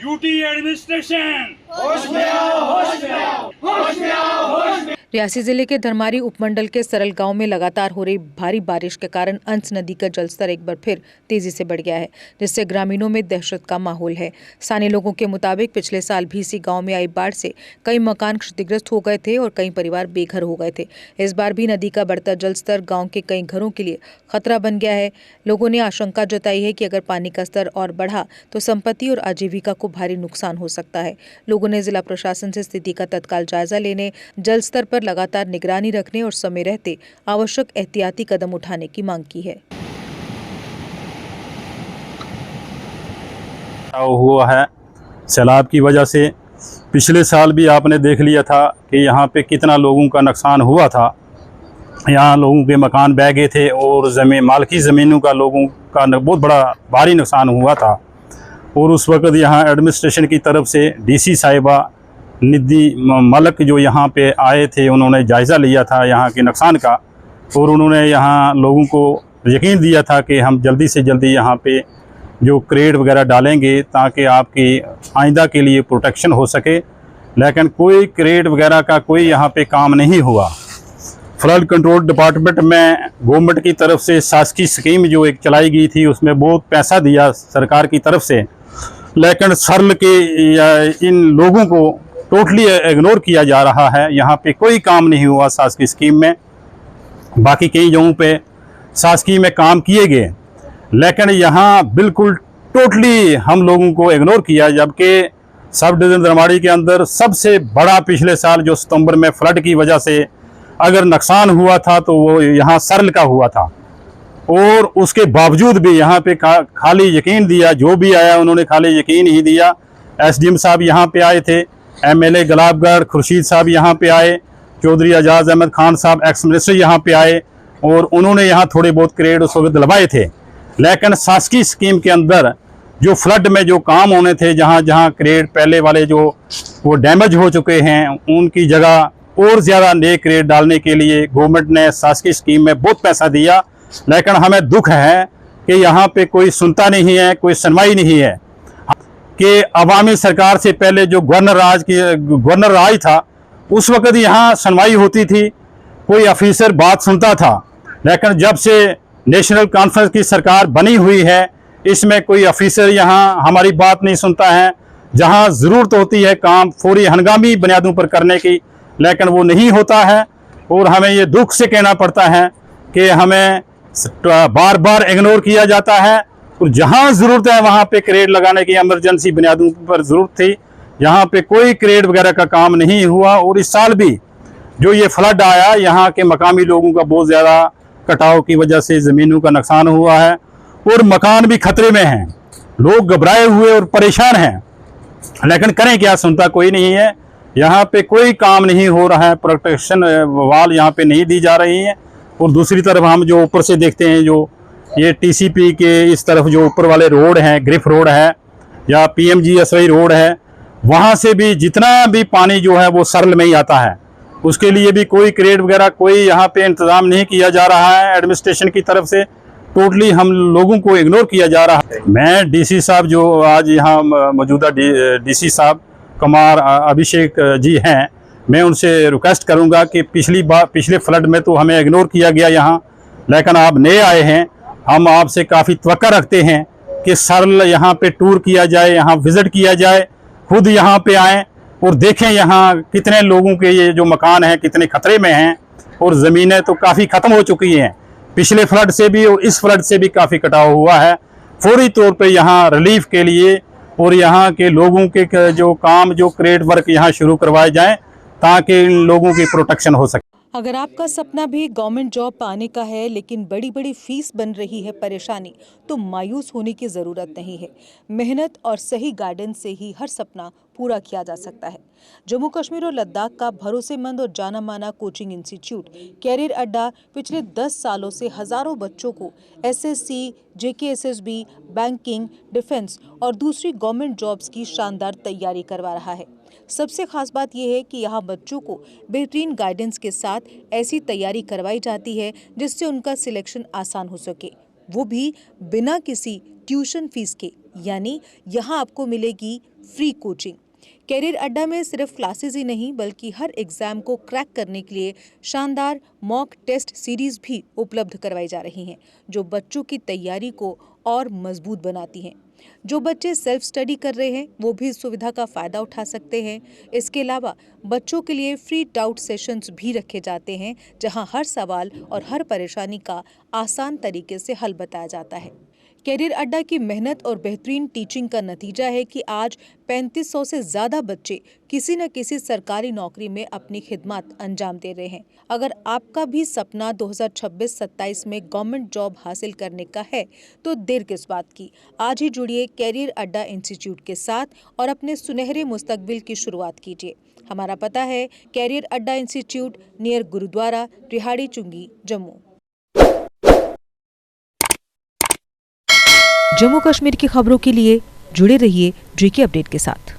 UT administration होश में आओ, होश में आओ, होश में आओ, होश में। रियासी जिले के धर्मारी उपमंडल के सरल गांव में लगातार हो रही भारी बारिश के कारण अंस नदी का जलस्तर एक बार फिर तेजी से बढ़ गया है, जिससे ग्रामीणों में दहशत का माहौल है। स्थानीय लोगों के मुताबिक पिछले साल भी इसी गांव में आई बाढ़ से कई मकान क्षतिग्रस्त हो गए थे और कई परिवार बेघर हो गए थे। इस बार भी नदी का बढ़ता जलस्तर गाँव के कई घरों के लिए खतरा बन गया है। लोगों ने आशंका जताई है कि अगर पानी का स्तर और बढ़ा तो संपत्ति और आजीविका को भारी नुकसान हो सकता है। लोगों ने जिला प्रशासन से स्थिति का तत्काल जायजा लेने, जल स्तर पर लगातार निगरानी रखने और समय रहते आवश्यक एहतियाती कदम उठाने की मांग की है। हुआ है सैलाब की वजह से। पिछले साल भी आपने देख लिया था कि यहाँ पे कितना लोगों का नुकसान हुआ था। यहाँ लोगों के मकान बह गए थे और मालकी ज़मीनों का लोगों का बहुत बड़ा भारी नुकसान हुआ था। और उस वक़्त यहाँ एडमिनिस्ट्रेशन की तरफ से डीसी साहिबा निधि मलक जो यहाँ पे आए थे, उन्होंने जायज़ा लिया था यहाँ के नुकसान का और उन्होंने यहाँ लोगों को यकीन दिया था कि हम जल्दी से जल्दी यहाँ पे जो क्रेट वगैरह डालेंगे ताकि आपकी आइंदा के लिए प्रोटेक्शन हो सके। लेकिन कोई क्रेट वगैरह का कोई यहाँ पे काम नहीं हुआ। फ्लड कंट्रोल डिपार्टमेंट में गवर्नमेंट की तरफ से शासकीय स्कीम जो एक चलाई गई थी, उसमें बहुत पैसा दिया सरकार की तरफ से, लेकिन सरल के इन लोगों को टोटली इग्नोर किया जा रहा है। यहाँ पे कोई काम नहीं हुआ शासकीय स्कीम में। बाकी कई जगहों पे शासकीय में काम किए गए, लेकिन यहाँ बिल्कुल टोटली हम लोगों को इग्नोर किया। जबकि सब डिवीज़न धर्माड़ी के अंदर सबसे बड़ा पिछले साल जो सितंबर में फ्लड की वजह से अगर नुकसान हुआ था तो वो यहाँ सरल का हुआ था। और उसके बावजूद भी यहाँ पे खाली यकीन दिया, जो भी आया उन्होंने खाली यकीन ही दिया। एसडीएम साहब यहाँ पे आए थे, एमएलए गुलाबगढ़ खुर्शीद साहब यहाँ पे आए, चौधरी एजाज अहमद खान साहब एक्स मिनिस्टर यहाँ पे आए और उन्होंने यहाँ थोड़े बहुत क्रेड उस वक्त दिलवाए थे। लेकिन शासकीय स्कीम के अंदर जो फ्लड में जो काम होने थे, जहाँ जहाँ क्रेड पहले वाले जो वो डैमेज हो चुके हैं, उनकी जगह और ज़्यादा नए क्रेड डालने के लिए गवर्नमेंट ने शासकीय स्कीम में बहुत पैसा दिया। लेकिन हमें दुख है कि यहाँ पे कोई सुनता नहीं है, कोई सुनवाई नहीं है। कि अवामी सरकार से पहले जो गवर्नर राज था, उस वक़्त यहाँ सुनवाई होती थी, कोई ऑफिसर बात सुनता था। लेकिन जब से नेशनल कॉन्फ्रेंस की सरकार बनी हुई है, इसमें कोई ऑफिसर यहाँ हमारी बात नहीं सुनता है। जहाँ ज़रूरत होती है काम फौरी हंगामी बुनियादों पर करने की, लेकिन वो नहीं होता है। और हमें ये दुख से कहना पड़ता है कि हमें बार बार इग्नोर किया जाता है। और जहाँ ज़रूरत है वहाँ पे क्रेड लगाने की इमरजेंसी बुनियादों पर ज़रूरत थी, यहाँ पे कोई क्रेड वगैरह का काम नहीं हुआ। और इस साल भी जो ये फ्लड आया, यहाँ के मकामी लोगों का बहुत ज़्यादा कटाव की वजह से ज़मीनों का नुकसान हुआ है और मकान भी खतरे में हैं। लोग घबराए हुए और परेशान हैं, लेकिन करें क्या, सुनता कोई नहीं है। यहाँ पे कोई काम नहीं हो रहा है, प्रोटेक्शन वाल यहाँ पे नहीं दी जा रही है। और दूसरी तरफ हम जो ऊपर से देखते हैं, जो ये टीसीपी के इस तरफ जो ऊपर वाले रोड हैं, ग्रिफ रोड है या पीएमजीएसवाई रोड है, वहाँ से भी जितना भी पानी जो है वो सरल में ही आता है। उसके लिए भी कोई क्रेड वगैरह कोई यहाँ पे इंतज़ाम नहीं किया जा रहा है एडमिनिस्ट्रेशन की तरफ से। टोटली हम लोगों को इग्नोर किया जा रहा है। मैं डीसी साहब जो आज यहाँ मौजूदा डीसी साहब कुमार अभिषेक जी हैं, मैं उनसे रिक्वेस्ट करूँगा कि पिछले फ्लड में तो हमें इग्नोर किया गया यहाँ, लेकिन आप नए आए हैं, हम आपसे काफ़ी तवक्का रखते हैं कि सरल यहाँ पे टूर किया जाए, यहाँ विज़िट किया जाए, खुद यहाँ पे आएँ और देखें यहाँ कितने लोगों के ये जो मकान हैं कितने खतरे में हैं और ज़मीनें तो काफ़ी ख़त्म हो चुकी हैं। पिछले फ्लड से भी और इस फ्लड से भी काफ़ी कटाव हुआ है। फौरी तौर पे यहाँ रिलीफ के लिए और यहाँ के लोगों के जो काम जो क्रेड वर्क यहाँ शुरू करवाए जाएँ ताकि इन लोगों की प्रोटेक्शन हो सके। अगर आपका सपना भी गवर्नमेंट जॉब पाने का है, लेकिन बड़ी बड़ी फीस बन रही है परेशानी, तो मायूस होने की ज़रूरत नहीं है। मेहनत और सही गाइडेंस से ही हर सपना पूरा किया जा सकता है। जम्मू कश्मीर और लद्दाख का भरोसेमंद और जाना माना कोचिंग इंस्टीट्यूट कैरियर अड्डा पिछले 10 सालों से हजारों बच्चों को एसएससी, जेकेएसएसबी, बैंकिंग, डिफेंस और दूसरी गवर्नमेंट जॉब्स की शानदार तैयारी करवा रहा है। सबसे खास बात यह है कि यहाँ बच्चों को बेहतरीन गाइडेंस के साथ ऐसी तैयारी करवाई जाती है जिससे उनका सिलेक्शन आसान हो सके। वो भी बिना किसी ट्यूशन फीस के, यानी यहाँ आपको मिलेगी फ्री कोचिंग। कैरियर अड्डा में सिर्फ क्लासेस ही नहीं बल्कि हर एग्जाम को क्रैक करने के लिए शानदार मॉक टेस्ट सीरीज भी उपलब्ध करवाई जा रही हैं, जो बच्चों की तैयारी को और मजबूत बनाती हैं। जो बच्चे सेल्फ स्टडी कर रहे हैं वो भी इस सुविधा का फायदा उठा सकते हैं। इसके अलावा बच्चों के लिए फ्री डाउट सेशंस भी रखे जाते हैं, जहां हर सवाल और हर परेशानी का आसान तरीके से हल बताया जाता है। कैरियर अड्डा की मेहनत और बेहतरीन टीचिंग का नतीजा है कि आज 3500 से ज़्यादा बच्चे किसी न किसी सरकारी नौकरी में अपनी खिदमत अंजाम दे रहे हैं। अगर आपका भी सपना 2026-27 में गवर्नमेंट जॉब हासिल करने का है तो देर किस बात की। आज ही जुड़िए कैरियर अड्डा इंस्टीट्यूट के साथ और अपने सुनहरे मुस्तकबिल की शुरुआत कीजिए। हमारा पता है कैरियर अड्डा इंस्टीट्यूट, नियर गुरुद्वारा, रिहाड़ी चुंगी, जम्मू। जम्मू कश्मीर की खबरों के लिए जुड़े रहिए JK अपडेट के साथ।